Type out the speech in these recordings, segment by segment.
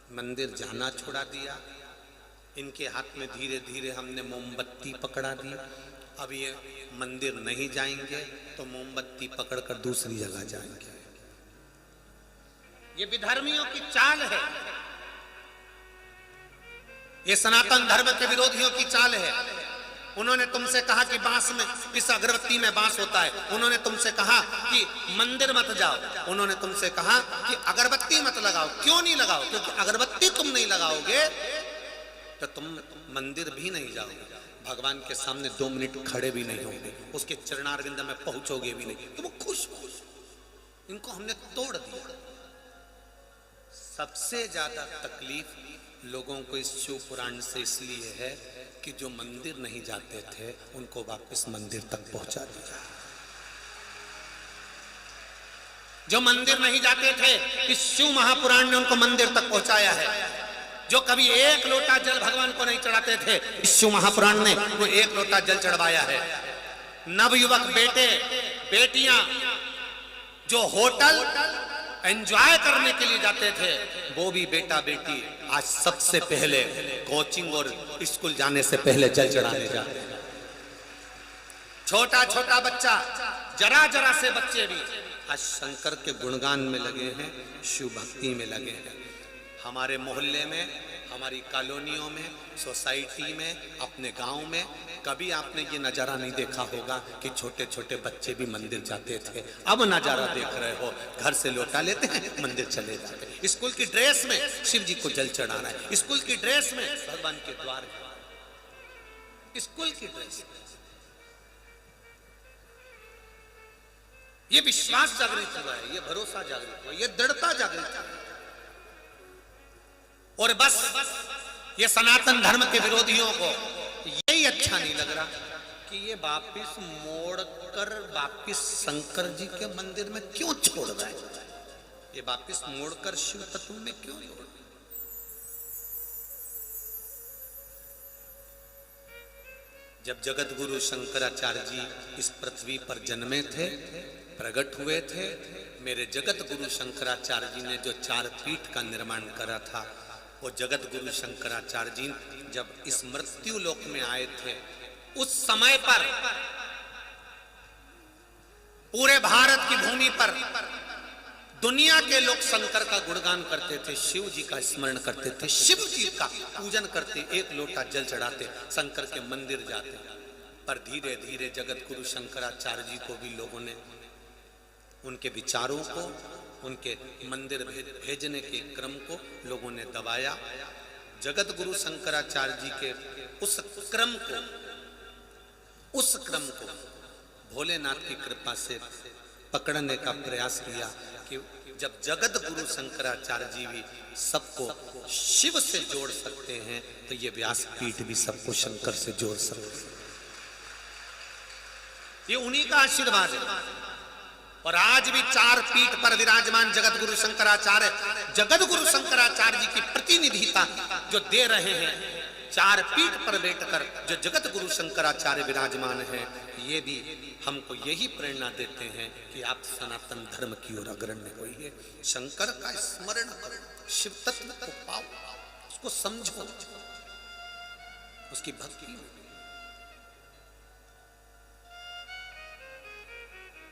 मंदिर जाना छोड़ा दिया। इनके हाथ में धीरे धीरे हमने मोमबत्ती पकड़ा दी। अब ये मंदिर नहीं जाएंगे तो मोमबत्ती पकड़कर दूसरी जगह जाएंगे। ये विधर्मियों की चाल है, ये सनातन धर्म के विरोधियों की चाल है। उन्होंने तुमसे कहा कि बांस में, इस अगरबत्ती में बांस होता है। उन्होंने तुमसे कहा कि मंदिर मत जाओ। उन्होंने तुमसे कहा कि अगरबत्ती मत लगाओ। क्यों नहीं लगाओ? क्योंकि अगरबत्ती तुम नहीं लगाओगे तो तुम मंदिर भी नहीं जाओगे, भगवान के सामने 2 मिनट खड़े भी नहीं होंगे, उसके चरणारविंद में पहुंचोगे भी नहीं। तुम खुश हो। इनको हमने तोड़ दिया। सबसे ज्यादा तकलीफ लोगों को इस शिव पुराण से इसलिए है कि जो मंदिर नहीं जाते थे उनको वापस मंदिर तक पहुंचा दिया। जो मंदिर नहीं जाते थे इस शिव महापुराण ने उनको मंदिर तक पहुंचाया है। जो कभी 1 लोटा जल भगवान को नहीं चढ़ाते थे, इस शिव महापुराण ने वो 1 लोटा जल चढ़वाया है। नवयुवक बेटे बेटियां जो होटल एंजॉय करने के लिए जाते थे, वो भी बेटा बेटी आज सबसे पहले कोचिंग और स्कूल जाने से पहले जल चढ़ाने जाते हैं। छोटा छोटा बच्चा, जरा जरा से बच्चे भी आज शंकर के गुणगान में लगे हैं, शिव भक्ति में लगे हैं। हमारे मोहल्ले में, हमारी कॉलोनियों में, सोसाइटी में, अपने गांव में कभी आपने ये नजारा नहीं देखा होगा कि छोटे छोटे बच्चे भी मंदिर जाते थे। अब नजारा देख रहे हो, घर से लोटा लेते हैं, मंदिर चले जाते हैं। स्कूल की ड्रेस में शिव जी को जल चढ़ाना है, स्कूल की ड्रेस में भगवान के द्वार, स्कूल की ड्रेस। ये विश्वास जागृत हुआ है, ये भरोसा जागृत हुआ है, ये दृढ़ता जागृत हुआ है। और बस ये सनातन धर्म के विरोधियों को यही अच्छा नहीं लग रहा कि ये वापिस मोड़कर वापिस शंकर जी के मंदिर में क्यों छोड़ रहा है, ये वापिस मोड़कर शिव तत्व में क्यों जोड़। जब जगत गुरु शंकराचार्य जी इस पृथ्वी पर जन्मे थे, प्रकट हुए थे, मेरे जगत गुरु शंकराचार्य जी ने जो 4 पीठ का निर्माण करा था, वो जगत गुरु शंकराचार्य जी जब इस मृत्यु लोक में आए थे, उस समय पर पूरे भारत की भूमि पर दुनिया के लोग शंकर का गुणगान करते थे, शिव जी का स्मरण करते थे, शिव जी का पूजन करते, 1 लोटा जल चढ़ाते, शंकर के मंदिर जाते। पर धीरे धीरे जगत गुरु शंकराचार्य जी को भी लोगों ने उनके विचारों को, उनके मंदिर भेजने के क्रम को लोगों ने दबाया। जगत गुरु शंकराचार्य जी के उस क्रम को भोलेनाथ की कृपा से पकड़ने का प्रयास किया कि जब जगत गुरु शंकराचार्य जी भी सबको शिव से जोड़ सकते हैं तो ये व्यासपीठ भी सबको शंकर से जोड़ सकते हैं। ये उन्हीं का आशीर्वाद है। और आज भी 4 पीठ पर विराजमान जगत गुरु शंकराचार्य जी की प्रतिनिधिता जो दे रहे हैं, 4 पीठ पर बैठकर जो जगत गुरु शंकराचार्य विराजमान हैं, ये भी हमको यही प्रेरणा देते हैं कि आप सनातन धर्म की ओर अग्रणी होइए, शंकर का स्मरण करो, शिव तत्व को पाओ, उसको समझो, उसकी भक्ति।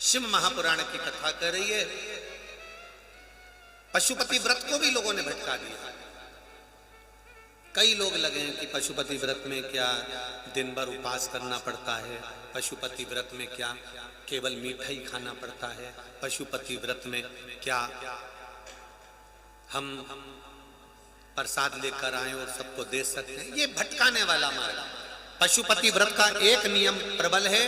शिव महापुराण की कथा कर रही है। पशुपति व्रत को भी लोगों ने भटका दिया। कई लोग लगे हैं कि पशुपति व्रत में क्या दिन भर उपवास करना पड़ता है, पशुपति व्रत में क्या केवल मीठा ही खाना पड़ता है, पशुपति व्रत में क्या हम प्रसाद लेकर आए और सबको दे सकते हैं। ये भटकाने वाला मार्ग। पशुपति व्रत का एक नियम प्रबल है,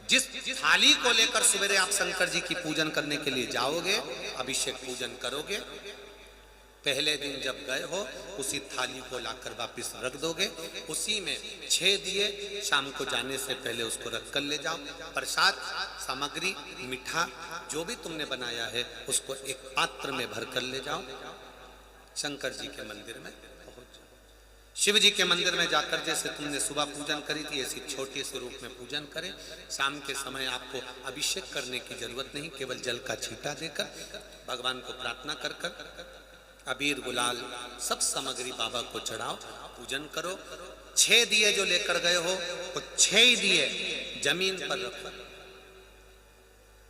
जिस थाली को लेकर सवेरे आप शंकर जी की पूजन करने के लिए जाओगे, अभिषेक पूजन करोगे, पहले दिन जब गए हो उसी थाली को लाकर वापस रख दोगे, उसी में 6 दिए शाम को जाने से पहले उसको रख कर ले जाओ। प्रसाद सामग्री मीठा जो भी तुमने बनाया है उसको एक पात्र में भर कर ले जाओ, शंकर जी के मंदिर में पहुंच जाओ। शिव जी के मंदिर में जाकर जैसे तुमने सुबह पूजन करी थी ऐसी छोटे से रूप में पूजन करें। शाम के समय आपको अभिषेक करने की जरूरत नहीं, केवल जल का छींटा देकर भगवान को प्रार्थना कर कर अबीर गुलाल सब सामग्री बाबा को चढ़ाओ, पूजन करो। 6 दिए जो लेकर गए हो वो 6 ही दिए जमीन पर रखो।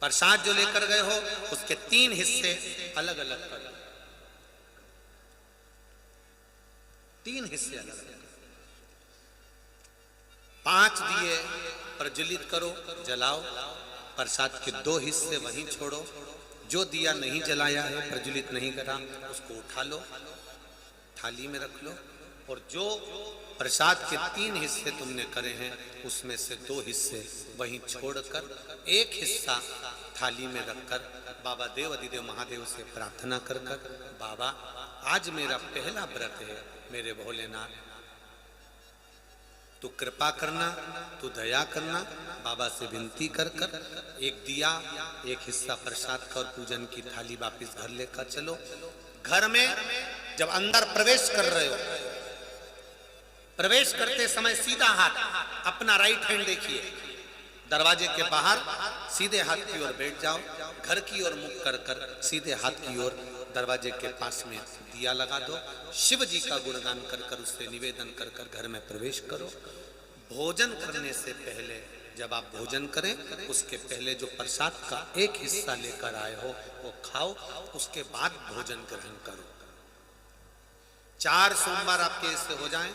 प्रसाद जो लेकर गए हो उसके 3 हिस्से अलग अलग करो, 3 हिस्से अलग अलग। 5 दिए प्रज्वलित करो, जलाओ। प्रसाद के 2 हिस्से वहीं छोड़ो। जो दिया नहीं जलाया है, प्रज्वलित नहीं करा, उसको उठा लो, थाली में रख लो। और जो प्रसाद के 3 हिस्से तुमने करे हैं उसमें से 2 हिस्से वहीं छोड़कर 1 हिस्सा थाली में रखकर बाबा देव अधिदेव महादेव से प्रार्थना कर कर, बाबा आज मेरा पहला व्रत है, मेरे भोलेनाथ तू कृपा करना, तू दया करना। बाबा से विनती कर कर 1 दिया 1 हिस्सा प्रसाद का और पूजन की थाली वापिस घर लेकर चलो। घर में जब अंदर प्रवेश कर रहे हो, प्रवेश करते समय सीधा हाथ अपना राइट हैंड देखिए, दरवाजे के बाहर सीधे हाथ की ओर बैठ जाओ। घर की ओर मुख कर कर सीधे हाथ की ओर दरवाजे के पास में दिया लगा दो। शिव जी का गुणगान कर कर उससे निवेदन कर कर घर में प्रवेश करो। भोजन करने से पहले जब आप भोजन करें उसके पहले जो प्रसाद का 1 हिस्सा लेकर आए हो वो खाओ, उसके बाद भोजन ग्रहण करो। 4 सोमवार आपके इससे हो जाएं।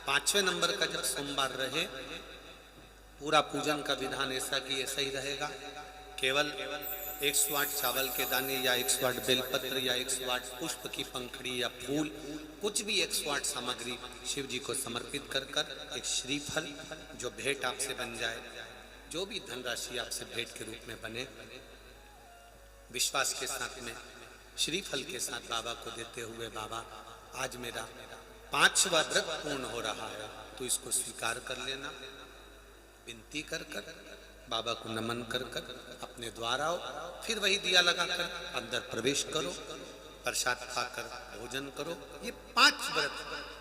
5वें नंबर का जब सोमवार रहे, पूरा पूजन का विधान ऐसा कि ऐसा ही रहेगा। केवल 108 चावल के दाने या 108 बेलपत्र या 108 पुष्प की पंखड़ी या फूल, कुछ भी 108 सामग्री शिव जी को समर्पित कर कर एक श्रीफल जो भेंट आपसे बन जाए, जो भी धनराशि आपसे भेंट के रूप में बने, विश्वास के साथ में श्रीफल के साथ बाबा को देते हुए, बाबा आज मेरा 5वां व्रत पूर्ण हो रहा है, तो इसको स्वीकार कर लेना। विनती कर कर बाबा को नमन कर कर अपने द्वार आओ। फिर वही दिया लगाकर अंदर प्रवेश करो, प्रसाद खाकर भोजन करो। ये 5 व्रत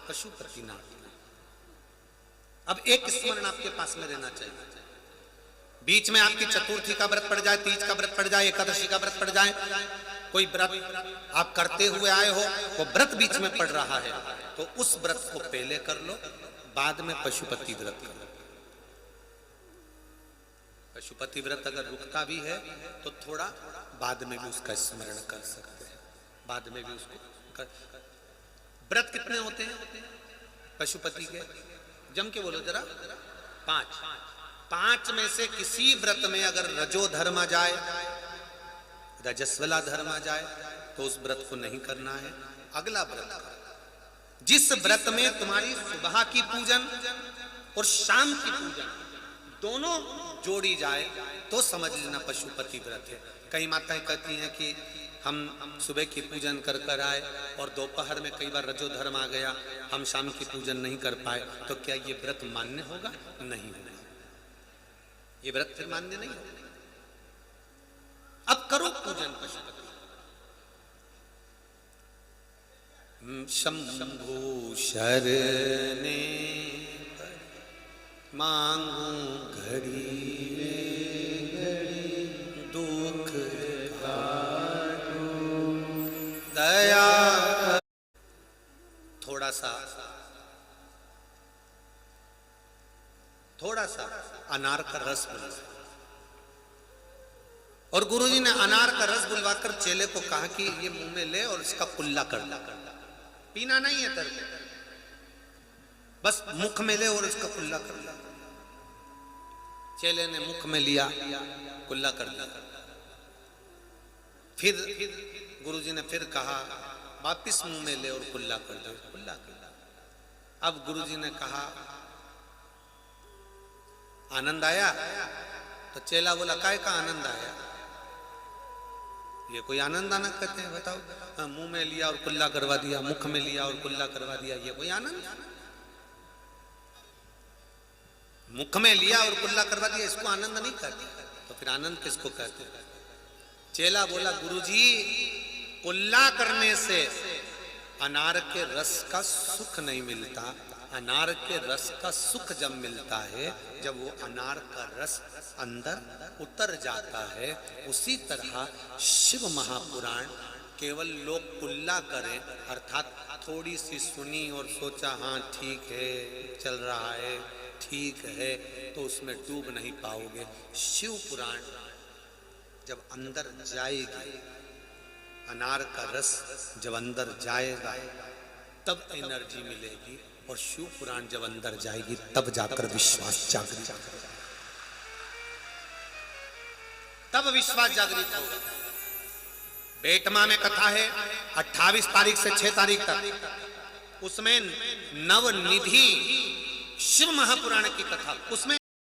पशुपतिनाथ। अब एक स्मरण आपके पास में रहना चाहिए। बीच में आपकी चतुर्थी का व्रत पड़ जाए, तीज का व्रत पड़ जाए, एकादशी का व्रत पड़ जाए, कोई व्रत आप करते हुए आए हो, वो व्रत बीच में पड़ रहा है, तो उस व्रत को पहले कर लो, बाद में पशुपति व्रत करो। पशुपति व्रत अगर रुकता भी है तो थोड़ा बाद में भी उसका स्मरण कर सकते हैं, बाद में भी उसको कर। व्रत कितने होते हैं पशुपति के? जम के बोलो जरा। 5 में से किसी व्रत में अगर रजो धर्म आ जाए, रजस्वला धर्म आ जाए, तो उस व्रत को नहीं करना है। अगला व्रत, जिस व्रत में तुम्हारी सुबह की पूजन और शाम की पूजन दोनों जोड़ी जाए तो समझ लेना पशुपति व्रत है। कई माताएं कहती हैं कि हम सुबह की पूजन कर कर आए और दोपहर में कई बार रजो धर्म आ गया, हम शाम की पूजन नहीं कर पाए, तो क्या ये व्रत मान्य होगा? नहीं होगा, ये व्रत फिर मान्य नहीं होगा। अब करो पूजन पशुपति। शंभु शरणे मांगू घड़ी दुख दया। थोड़ा सा अनार का रस बुलवा, और गुरुजी ने अनार का रस बुलवाकर चेले को कहा कि ये मुंह में ले और इसका कुल्ला कर ला। पीना नहीं है तर, बस मुख में ले और इसका कुल्ला कर ला। चेले ने मुख में लिया, कुल्ला कर दिया। फिर गुरुजी ने फिर कहा वापिस मुंह में ले और कुल्ला कर दो, कुल्ला कर दिया। अब गुरुजी ने कहा आनंद आया? तो चेला बोला काय का आनंद आया? ये कोई आनंद आना कहते हैं? बताओ, मुंह में लिया और कुल्ला करवा दिया, मुख में लिया और कुल्ला करवा दिया, ये कोई आनंद? मुख में लिया और कुल्ला करवा दिया, इसको आनंद नहीं कहते, तो फिर आनंद किसको कहते हैं? चेला बोला गुरुजी, कुल्ला करने से अनार के रस का सुख नहीं मिलता। अनार के रस का सुख जब मिलता है जब वो अनार का रस अंदर उतर जाता है। उसी तरह शिव महापुराण केवल लोग कुल्ला करें, अर्थात थोड़ी सी सुनी और सोचा हाँ ठीक है, चल रहा है, ठीक है, तो उसमें डूब नहीं पाओगे। शिव पुराण जब अंदर जाएगी, अनार का रस जब अंदर जाएगा तब एनर्जी मिलेगी, और शिव पुराण जब अंदर जाएगी तब जाकर विश्वास जागृत, तब विश्वास जागृत होगा। बेटमा में कथा है 28 तारीख से 6 तारीख तक, उसमें नवनिधि शिव महापुराण की कथा, उसमें